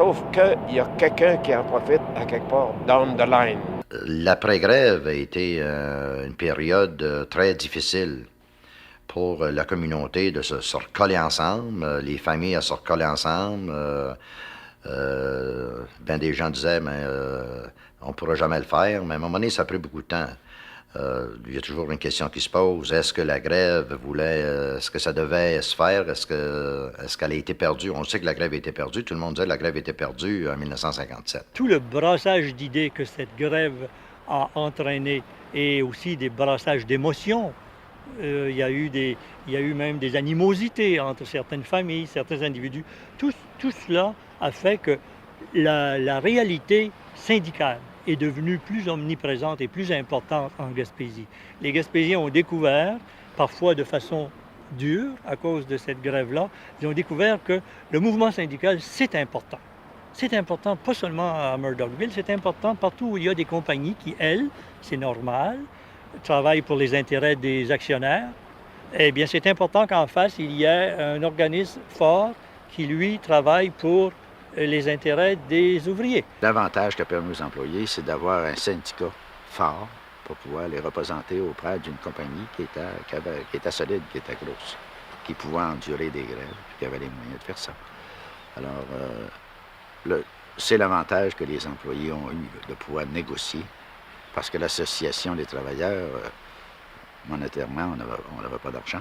Sauf qu'il y a quelqu'un qui en profite à quelque part down the line. L'après-grève a été une période très difficile pour la communauté de se recoller ensemble, les familles à se recoller ensemble. Ben des gens disaient, mais on ne pourra jamais le faire, mais à un moment donné, ça a pris beaucoup de temps. Il y a toujours une question qui se pose. Est-ce que la grève est-ce que ça devait se faire? Est-ce qu'elle a été perdue? On sait que la grève a été perdue. Tout le monde disait que la grève était perdue en 1957. Tout le brassage d'idées que cette grève a entraîné et aussi des brassages d'émotions. Il y a eu même des animosités entre certaines familles, certains individus. Tout cela a fait que la réalité syndicale est devenue plus omniprésente et plus importante en Gaspésie. Les Gaspésiens ont découvert, parfois de façon dure à cause de cette grève-là, ils ont découvert que le mouvement syndical, c'est important. C'est important pas seulement à Murdochville, c'est important partout où il y a des compagnies qui, elles, c'est normal, travaillent pour les intérêts des actionnaires. Eh bien, c'est important qu'en face, il y ait un organisme fort qui, lui, travaille pour les intérêts des ouvriers. L'avantage qu'a permis aux employés, c'est d'avoir un syndicat fort pour pouvoir les représenter auprès d'une compagnie qui était solide, qui était grosse, qui pouvait endurer des grèves, puis qui avait les moyens de faire ça. Alors, c'est l'avantage que les employés ont eu de pouvoir négocier, parce que l'association des travailleurs, monétairement, on n'avait pas d'argent.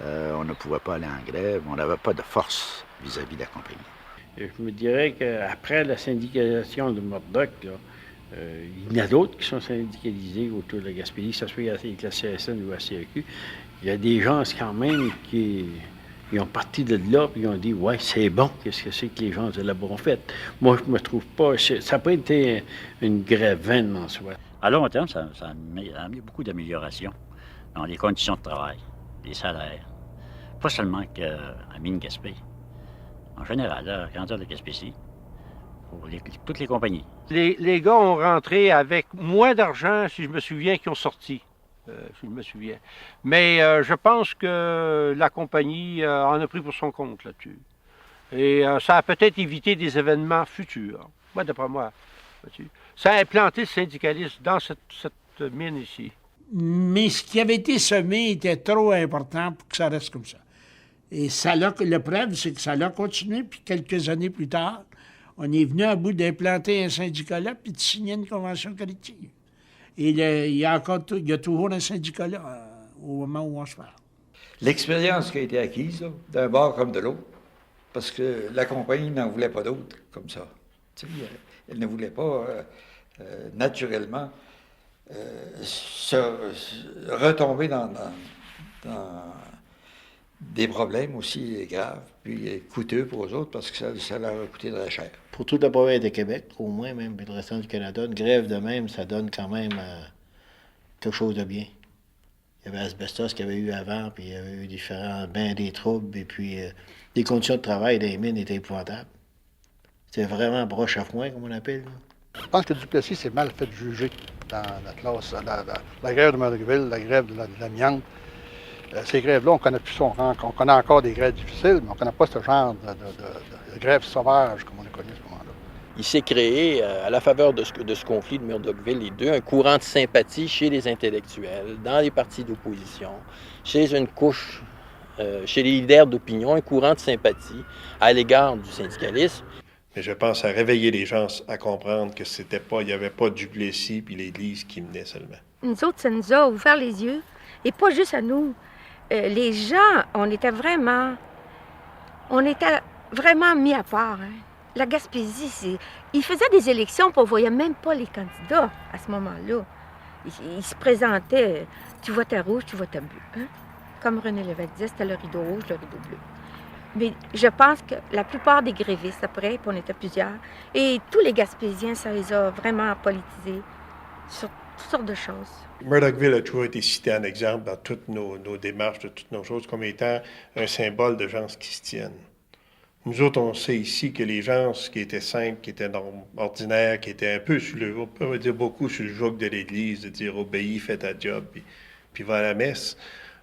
On ne pouvait pas aller en grève, on n'avait pas de force vis-à-vis de la compagnie. Je me dirais qu'après la syndicalisation de Murdoch, il y en a d'autres qui sont syndicalisés autour de la Gaspésie, que ce soit avec la CSN ou la CAQ. Il y a des gens quand même qui ont parti de là et ils ont dit « Ouais, c'est bon, qu'est-ce que c'est que les gens de là-bas ont fait? » Moi, je me trouve pas... Ça n'a pas été une grève vaine en soi. À long terme, ça a amené beaucoup d'améliorations dans les conditions de travail, les salaires. Pas seulement à Mine-Gaspé. En général, à la grandeur de Gaspésie, pour toutes les compagnies. Les gars ont rentré avec moins d'argent, si je me souviens, qu'ils ont sorti. Si je me souviens. Mais je pense que la compagnie en a pris pour son compte là-dessus. Et ça a peut-être évité des événements futurs. Moi, d'après moi. Ça a implanté le syndicalisme dans cette mine ici. Mais ce qui avait été semé était trop important pour que ça reste comme ça. Et le preuve, c'est que ça a continué, puis quelques années plus tard, on est venu à bout d'implanter un syndicat là, puis de signer une convention collective. Et il y a toujours un syndicat là au moment où on se parle. L'expérience qui a été acquise, d'un bord comme de l'autre, parce que la compagnie n'en voulait pas d'autres comme ça. Tu sais, elle ne voulait pas naturellement retomber dans des problèmes aussi graves, puis coûteux pour eux autres, parce que ça leur a coûté très cher. Pour toute la province de Québec, au moins même, et le restant du Canada, une grève de même, ça donne quand même quelque chose de bien. Il y avait Asbestos qu'il y avait eu avant, puis il y avait eu des troubles, et puis les conditions de travail des mines étaient épouvantables. C'était vraiment broche à foin, comme on appelle. Je pense que Duplessis s'est mal fait juger dans la classe, la grève de Murdochville, la grève de l'amiante. Ces grèves-là, on connaît plus son rang. On connaît encore des grèves difficiles, mais on ne connaît pas ce genre de grève sauvage comme on a connu à ce moment-là. Il s'est créé, à la faveur de ce conflit de Murdochville, les deux, un courant de sympathie chez les intellectuels, dans les partis d'opposition, chez une couche, chez les leaders d'opinion, un courant de sympathie à l'égard du syndicalisme. Mais je pense à réveiller les gens à comprendre que il n'y avait pas Duplessis puis l'Église qui menait seulement. Nous autres, ça nous a ouvert les yeux, et pas juste à nous. Les gens, on était vraiment mis à part. Hein. La Gaspésie, ils faisaient des élections, puis on ne voyait même pas les candidats à ce moment-là. Ils se présentaient, tu votais rouge, tu votais bleu. Hein? Comme René Lévesque disait, c'était le rideau rouge, le rideau bleu. Mais je pense que la plupart des grévistes, après, puis on était plusieurs, et tous les Gaspésiens, ça les a vraiment politisés sur toutes sortes de choses. Murdochville a toujours été cité en exemple dans toutes nos démarches, de toutes nos choses, comme étant un symbole de gens qui se tiennent. Nous autres, on sait ici que les gens qui étaient simples, qui étaient ordinaires, qui étaient un peu on peut dire beaucoup sur le joug de l'Église, de dire obéis, fais ta job, puis va à la messe,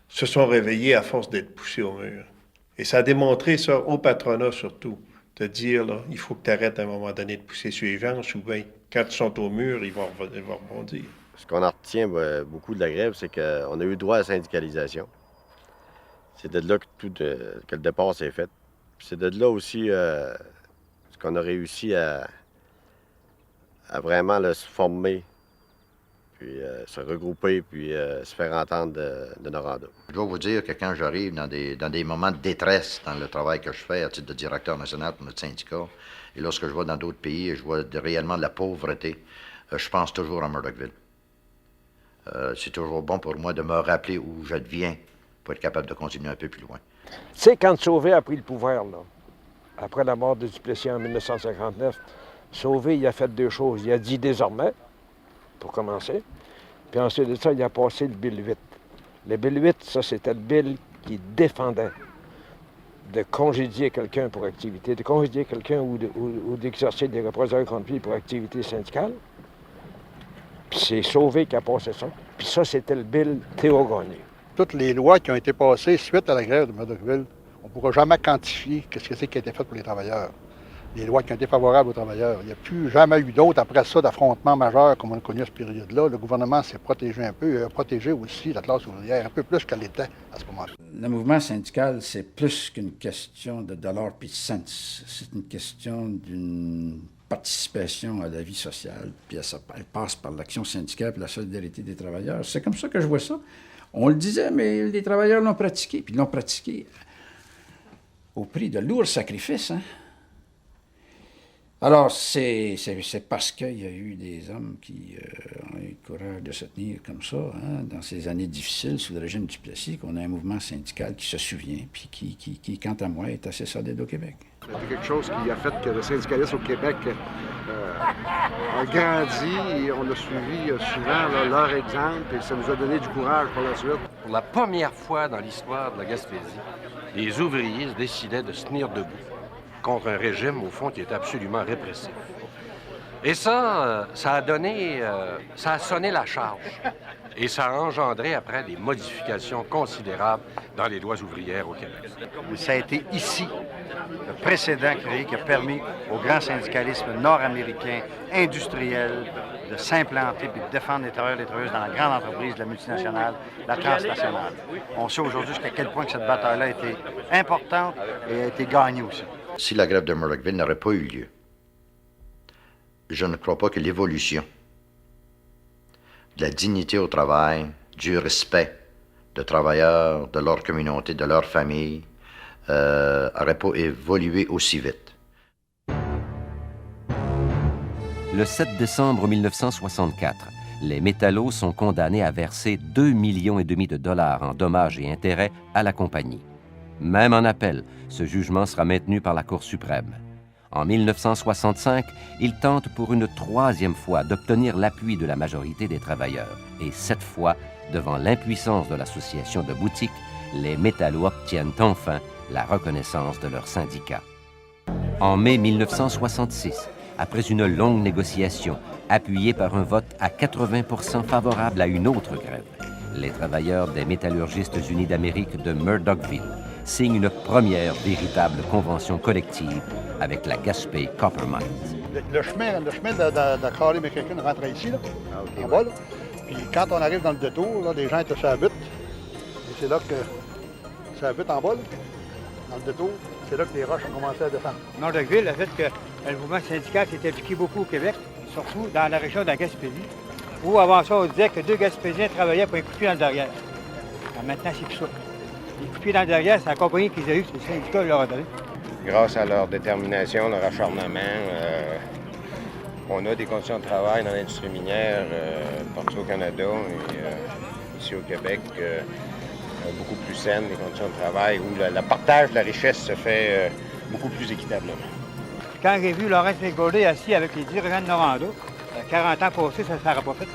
se sont réveillés à force d'être poussés au mur. Et ça a démontré ça au patronat surtout, de dire, là, il faut que tu arrêtes à un moment donné de pousser sur les gens, ou bien, quand ils sont au mur, ils vont rebondir. Ce qu'on en retient beaucoup de la grève, c'est qu'on a eu droit à la syndicalisation. C'est de là que le départ s'est fait. Puis c'est de là aussi qu'on a réussi à vraiment se former, puis se regrouper, puis se faire entendre de Noranda. Je dois vous dire que quand j'arrive dans des moments de détresse dans le travail que je fais à titre de directeur national pour notre syndicat, et lorsque je vais dans d'autres pays et je vois réellement de la pauvreté, je pense toujours à Murdochville. C'est toujours bon pour moi de me rappeler où je viens pour être capable de continuer un peu plus loin. Tu sais, quand Sauvé a pris le pouvoir, là, après la mort de Duplessis en 1959, Sauvé, il a fait deux choses. Il a dit désormais, pour commencer, puis ensuite de ça, il a passé le Bill 8. Le Bill 8, ça, c'était le Bill qui défendait de congédier quelqu'un pour activité, de congédier quelqu'un ou d'exercer des représailles contre lui pour activité syndicale. Puis c'est Sauvé qui a passé ça. Puis ça, c'était le Bill Théo Gagné. Toutes les lois qui ont été passées suite à la grève de Murdochville, on ne pourra jamais quantifier ce que c'est qui a été fait pour les travailleurs. Les lois qui ont été favorables aux travailleurs. Il n'y a plus jamais eu d'autres, après ça, d'affrontements majeurs comme on a connu à cette période-là. Le gouvernement s'est protégé un peu, a protégé aussi la classe ouvrière, un peu plus qu'elle l'était à ce moment-là. Le mouvement syndical, c'est plus qu'une question de dollars puis de cents. C'est une question d'une participation à la vie sociale, puis elle passe par l'action syndicale et la solidarité des travailleurs. C'est comme ça que je vois ça. On le disait, mais les travailleurs l'ont pratiqué, puis ils l'ont pratiqué au prix de lourds sacrifices, hein? Alors, c'est parce qu'il y a eu des hommes qui ont eu le courage de se tenir comme ça, hein, dans ces années difficiles sous le régime du Duplessis, qu'on a un mouvement syndical qui se souvient, puis qui, quant à moi, est assez solide au Québec. C'est quelque chose qui a fait que le syndicalisme au Québec a grandi et on a suivi souvent leur exemple et ça nous a donné du courage pour la suite. Pour la première fois dans l'histoire de la Gaspésie, les ouvriers décidaient de se tenir debout contre un régime, au fond, qui était absolument répressif. Et ça, ça a sonné la charge. Et ça a engendré, après, des modifications considérables dans les lois ouvrières au Québec. Ça a été ici, le précédent créé, qui a permis au grand syndicalisme nord-américain, industriel, de s'implanter et de défendre les travailleurs et les travailleuses dans la grande entreprise de la multinationale, la transnationale. On sait aujourd'hui jusqu'à quel point que cette bataille-là a été importante et a été gagnée aussi. Si la grève de Murdochville n'aurait pas eu lieu, je ne crois pas que l'évolution de la dignité au travail, du respect de travailleurs, de leur communauté, de leur famille, n'aurait pas évolué aussi vite. Le 7 décembre 1964, les métallos sont condamnés à verser 2,5 millions de dollars en dommages et intérêts à la compagnie. Même en appel, ce jugement sera maintenu par la Cour suprême. En 1965, ils tentent pour une troisième fois d'obtenir l'appui de la majorité des travailleurs. Et cette fois, devant l'impuissance de l'association de boutiques, les métallos obtiennent enfin la reconnaissance de leur syndicat. En mai 1966, après une longue négociation, appuyée par un vote à 80% favorable à une autre grève, les travailleurs des Métallurgistes unis d'Amérique de Murdochville signent une première véritable convention collective avec la Gaspé Copper Mines. Le chemin de Carly McCracken rentrait ici, là, en bas. Là. Puis quand on arrive dans le détour, là, les gens étaient sur la butte. Et c'est là que, sur la butte en bas, là, dans le détour, c'est là que les roches ont commencé à descendre. Murdochville a fait que le mouvement syndical s'est impliqué beaucoup au Québec, surtout dans la région de la Gaspésie, où avant ça, on disait que 2 Gaspésiens travaillaient pour un coup de pied dans le derrière. Alors maintenant, c'est plus ça. Les coups de pied dans le derrière, c'est la compagnie qu'ils ont eu, c'est le syndicat qui leur a donné. Grâce à leur détermination, leur acharnement, on a des conditions de travail dans l'industrie minière partout au Canada et ici au Québec beaucoup plus saines, des conditions de travail où le partage de la richesse se fait beaucoup plus équitablement. Quand j'ai vu Laurence McGourley assis avec les dirigeants de Noranda, 40 ans passés, ça ne s'aurait pas fait.